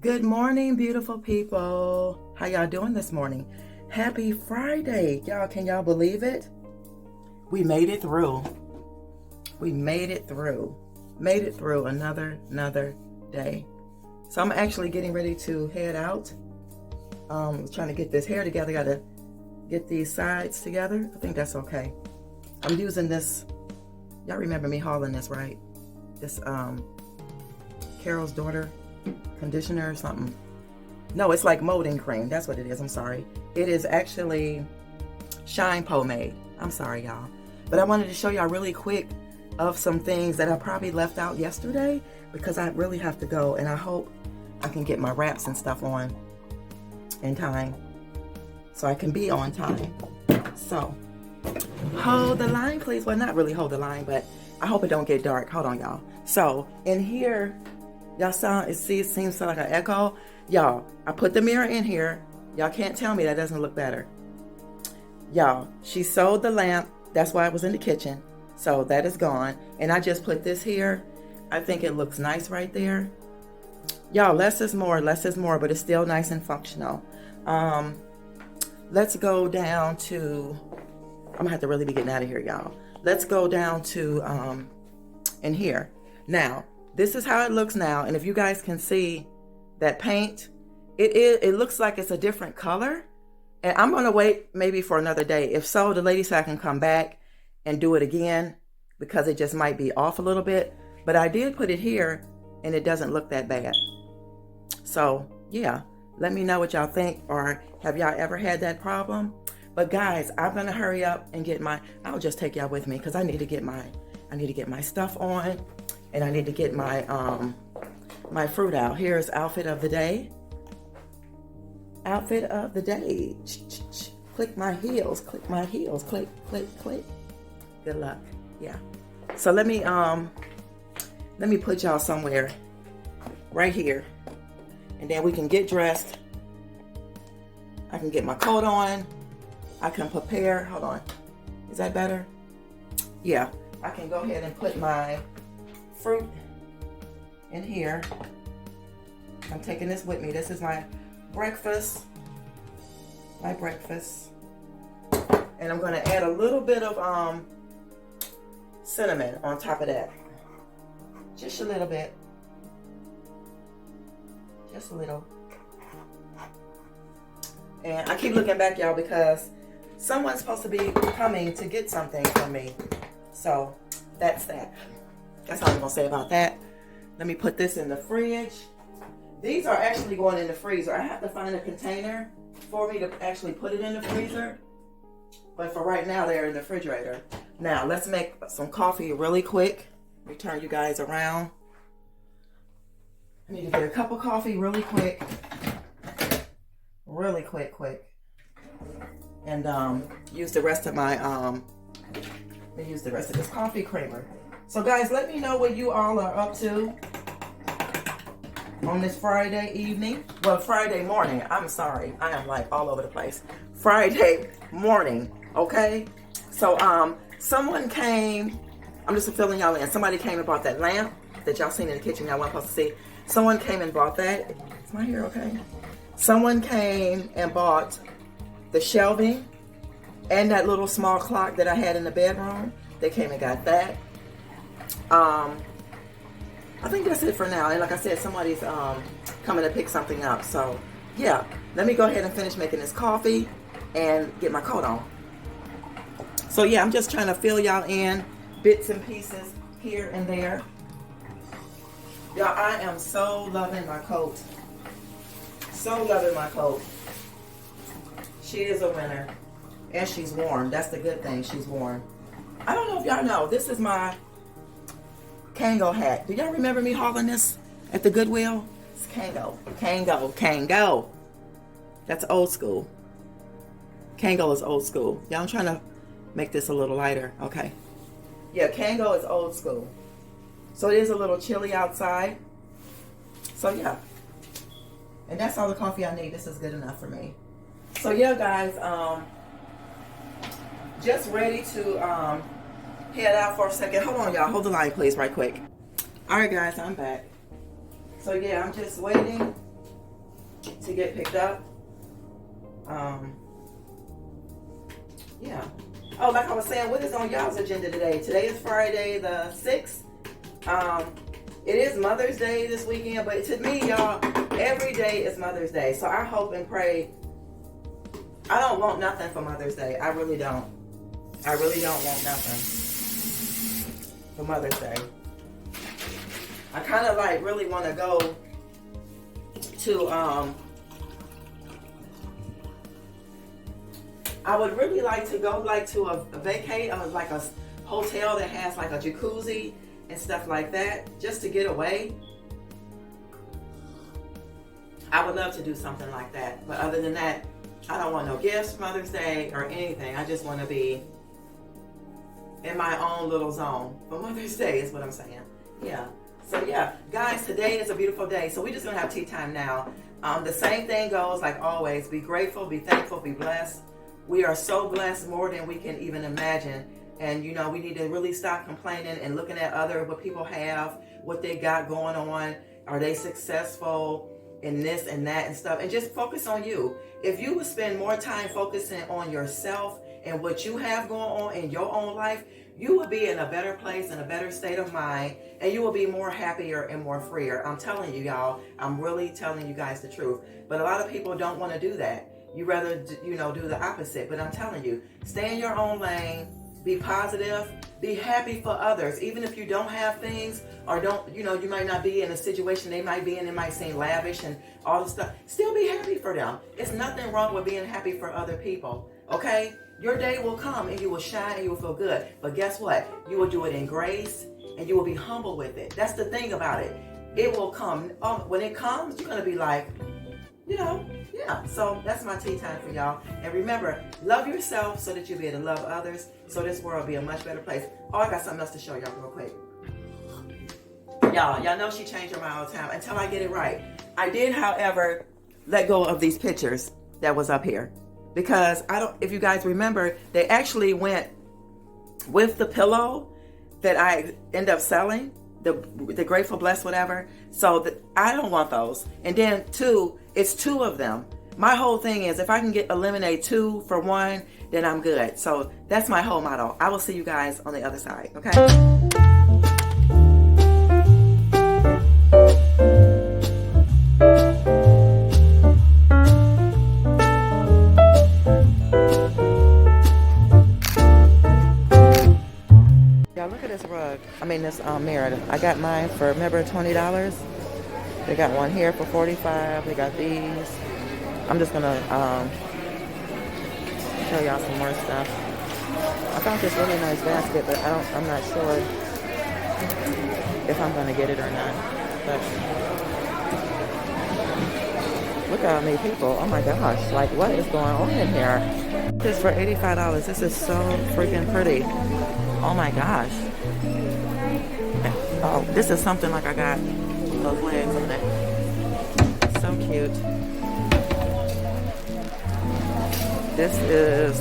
Good morning, beautiful people. How y'all doing this morning? Happy Friday. Y'all, can y'all believe it? We made it through. We made it through. Made it through another day. So I'm actually getting ready to head out. Trying to get this hair together. Gotta get these sides together. I think that's okay. I'm using this. Y'all remember me hauling this, right? This Carol's Daughter conditioner or something. No, it's like molding cream. That's what it is. I'm sorry. It is actually shine pomade. I'm sorry, y'all. But I wanted to show y'all really quick of some things that I probably left out yesterday because I really have to go, and I hope I can get my wraps and stuff on in time so I can be on time. So hold the line, please. Well, not really hold the line, but I hope it don't get dark. Hold on, y'all. So in here, y'all saw it seems like an echo. Y'all, I put the mirror in here. Y'all can't tell me that doesn't look better. Y'all, she sold the lamp. That's why it was in the kitchen. So that is gone. And I just put this here. I think it looks nice right there. Y'all, less is more, but it's still nice and functional. Let's go down to, I'm gonna have to really be getting out of here, y'all. Let's go down to in here. Now, this is how it looks now, and if you guys can see that paint, it looks like it's a different color, and I'm gonna wait maybe for another day. If so, the lady said I can come back and do it again because it just might be off a little bit, but I did put it here and it doesn't look that bad. So yeah, let me know what y'all think, or have y'all ever had that problem? But guys, I'm gonna hurry up and get I'll just take y'all with me because I need to get my stuff on. And I need to get my my fruit out. Here's outfit of the day. Outfit of the day. Click my heels. Click my heels. Click, click, click. Good luck. Yeah. So let me put y'all somewhere right here, and then we can get dressed. I can get my coat on. I can prepare. Hold on. Is that better? Yeah. I can go ahead and put my fruit in here. I'm taking this with me. This is my breakfast. And I'm going to add a little bit of cinnamon on top of that. Just a little bit. Just a little. And I keep looking back, y'all, because someone's supposed to be coming to get something from me. So that's that. That's all I'm gonna say about that. Let me put this in the fridge. These are actually going in the freezer. I have to find a container for me to actually put it in the freezer. But for right now, they're in the refrigerator. Now, let's make some coffee really quick. Let me turn you guys around. I need to get a cup of coffee really quick. Really quick. And use the rest of my, use the rest of this coffee creamer. So guys, let me know what you all are up to on this Friday evening. Well, Friday morning. I'm sorry. I am like all over the place. Friday morning, okay? So someone came, I'm just filling y'all in. Somebody came and bought that lamp that y'all seen in the kitchen y'all weren't supposed to see. Someone came and bought that. Is my hair okay? Someone came and bought the shelving and that little small clock that I had in the bedroom. They came and got that. I think that's it for now. And like I said, somebody's coming to pick something up. So yeah, let me go ahead and finish making this coffee and get my coat on. So yeah, I'm just trying to fill y'all in bits and pieces here and there. Y'all, I am so loving my coat. So loving my coat. She is a winner. And she's warm. That's the good thing. She's warm. I don't know if y'all know, this is my Kango hat. Do y'all remember me hauling this at the Goodwill? It's Kango. That's old school. Kango is old school. Y'all, I'm trying to make this a little lighter. Okay. Yeah, Kango is old school. So it is a little chilly outside. So yeah. And that's all the coffee I need. This is good enough for me. So yeah, guys, just ready to head out for a second. Hold on, y'all. Hold the line, please, right quick. All right, guys, I'm back. So yeah, I'm just waiting to get picked up. Yeah. Oh, like I was saying, what is on y'all's agenda today? Today is Friday the 6th. It is Mother's Day this weekend, but to me, y'all, every day is Mother's Day. So I hope and pray. I don't want nothing for Mother's Day. I really don't. I really don't want nothing for Mother's Day. I kind of like really want to go to, I would really like to go like to a vacay, like a hotel that has like a jacuzzi and stuff like that, just to get away. I would love to do something like that. But other than that, I don't want no gifts for Mother's Day or anything. I just want to be in my own little zone for Mother's Day is what I'm saying. Yeah. So yeah, guys, today is a beautiful day. So we're just going to have tea time now. The same thing goes like always. Be grateful, be thankful, be blessed. We are so blessed, more than we can even imagine. And, you know, we need to really stop complaining and looking at what people have, what they got going on. Are they successful in this and that and stuff? And just focus on you. If you would spend more time focusing on yourself and what you have going on in your own life, you will be in a better place, in a better state of mind, and you will be more happier and more freer. I'm telling you, y'all. I'm really telling you guys the truth. But a lot of people don't want to do that. You rather, you know, do the opposite. But I'm telling you, stay in your own lane. Be positive, be happy for others. Even if you don't have things or don't, you know, you might not be in a situation they might be in, it might seem lavish and all this stuff. Still be happy for them. It's nothing wrong with being happy for other people, okay? Your day will come and you will shine and you will feel good. But guess what? You will do it in grace and you will be humble with it. That's the thing about it. It will come. When it comes, you're going to be like, you know, yeah. So that's my tea time for y'all. And remember, love yourself so that you'll be able to love others, so this world will be a much better place. Oh, I got something else to show y'all real quick. Y'all know she changed her mind all the time until I get it right. I did, however, let go of these pictures that was up here. Because if you guys remember, they actually went with the pillow that I end up selling. The Grateful Blessed whatever. So I don't want those. And then it's two of them. My whole thing is if I can eliminate 2 for 1, then I'm good. So that's my whole motto. I will see you guys on the other side. Okay. Look at this rug. I mean this mirror. I got mine for, remember, $20. They got one here for $45. They got these. I'm just gonna show y'all some more stuff. I found this really nice basket, but I'm not sure if I'm gonna get it or not. But look at how many people. Oh my gosh, like what is going on in here? This for $85. This is so freaking pretty. Oh my gosh. Oh, this is something like I got those legs on it. So cute. This is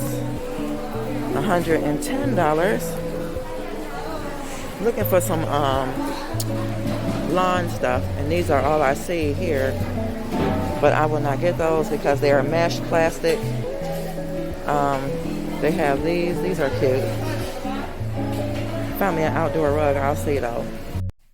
$110. Looking for some lawn stuff, and these are all I see here. But I will not get those because they are mesh plastic. They have these. These are cute. Found me an outdoor rug. I'll see though.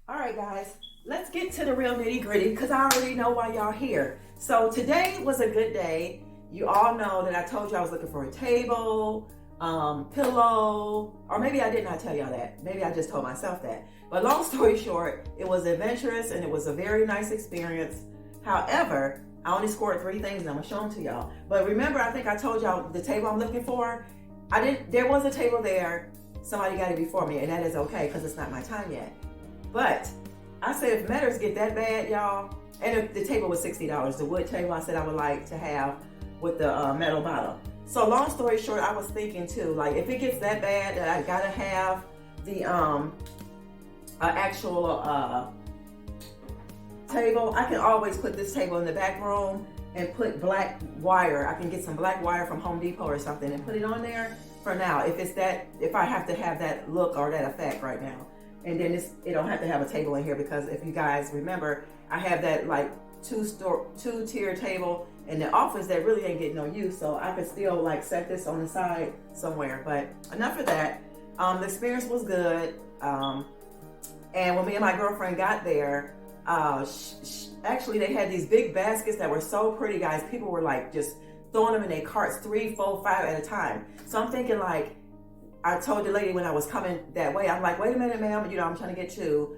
All right, guys. Let's get to the real nitty gritty because I already know why y'all here. So today was a good day. You all know that I told you I was looking for a table, pillow, or maybe I did not tell y'all that. Maybe I just told myself that. But long story short, it was adventurous and it was a very nice experience. However, I only scored 3 things and I'm gonna show them to y'all. But remember, I think I told y'all the table I'm looking for. There was a table there. Somebody got it before me, and that is okay because it's not my time yet. But I said if matters get that bad, y'all, and the table was $60. The wood table I said I would like to have with the metal bottom. So long story short, I was thinking too, like if it gets that bad that I gotta have the actual table, I can always put this table in the back room and put black wire. I can get some black wire from Home Depot or something and put it on there for now. If I have to have that look or that effect right now. And then it don't have to have a table in here because if you guys remember, I have that like two-tier table in the office that really ain't getting no use, so I could still like set this on the side somewhere. But enough of that. The experience was good. And when me and my girlfriend got there, actually they had these big baskets that were so pretty, guys. People were like just throwing them in their carts, 3, 4, 5 at a time. So I'm thinking, like, I told the lady when I was coming that way, I'm like, wait a minute, ma'am, you know, I'm trying to get 2.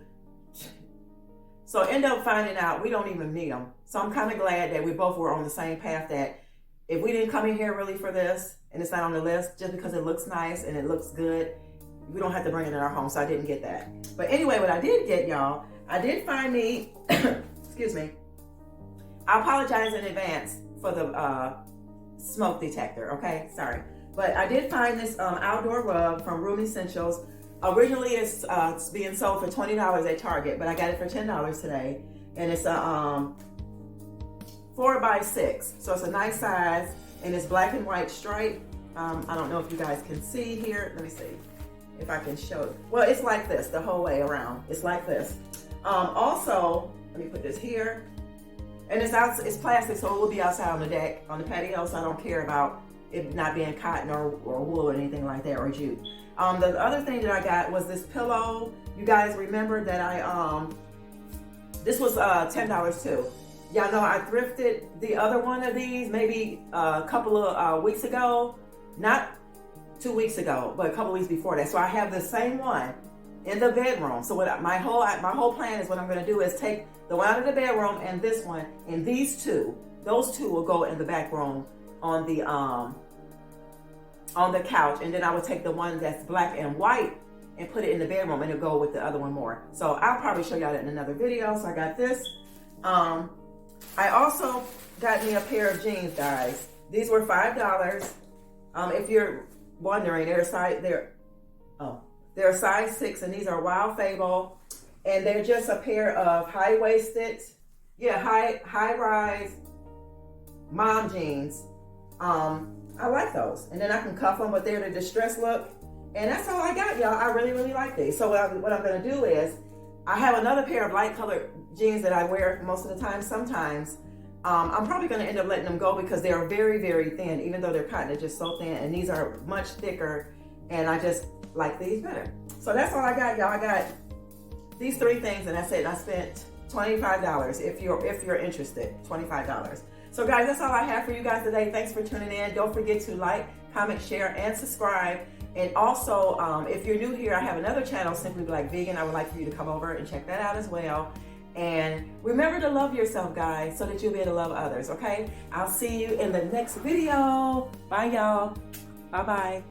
So I end up finding out we don't even need them. So I'm kind of glad that we both were on the same path, that if we didn't come in here really for this and it's not on the list, just because it looks nice and it looks good, we don't have to bring it in our home. So I didn't get that. But anyway, what I did get, y'all, I did find me, excuse me, I apologize in advance for the smoke detector, okay? Sorry. But I did find this outdoor rug from Room Essentials. Originally, it's being sold for $20 at Target, but I got it for $10 today. And it's a 4x6. So it's a nice size, and it's black and white stripe. I don't know if you guys can see here. Let me see if I can show it. Well, it's like this the whole way around. It's like this. Also, let me put this here. And it's plastic, so it will be outside on the deck, on the patio, so I don't care about it not being cotton or wool or anything like that, or jute. The other thing that I got was this pillow. You guys remember that this was $10 too. Y'all know I thrifted the other one of these maybe a couple of weeks ago. Not 2 weeks ago, but a couple weeks before that. So I have the same one in the bedroom. So what my whole plan is, what I'm going to do is take the one out of the bedroom and this one, and these two, those two will go in the back room on the couch, and then I would take the one that's black and white and put it in the bedroom, and it'll go with the other one more. So I'll probably show y'all that in another video. So I got this. I also got me a pair of jeans, guys. These were $5. If you're wondering, they're a size 6, and these are Wild Fable, and they're just a pair of high-waisted, high-rise mom jeans. I like those, and then I can cuff them, but they're the distressed look, and that's all I got, y'all. I really, really like these. So what I'm gonna do is, I have another pair of light-colored jeans that I wear most of the time. Sometimes I'm probably gonna end up letting them go because they are very, very thin. Even though they're cotton, they're just so thin, and these are much thicker, and I just like these better. So that's all I got, y'all. I got these 3 things, and that's it. I spent $25 if you're interested. $25. So guys, that's all I have for you guys today. Thanks for tuning in. Don't forget to like, comment, share, and subscribe. And also, if you're new here, I have another channel, Simply Black Vegan. I would like for you to come over and check that out as well. And remember to love yourself, guys, so that you'll be able to love others, okay? I'll see you in the next video. Bye, y'all. Bye-bye.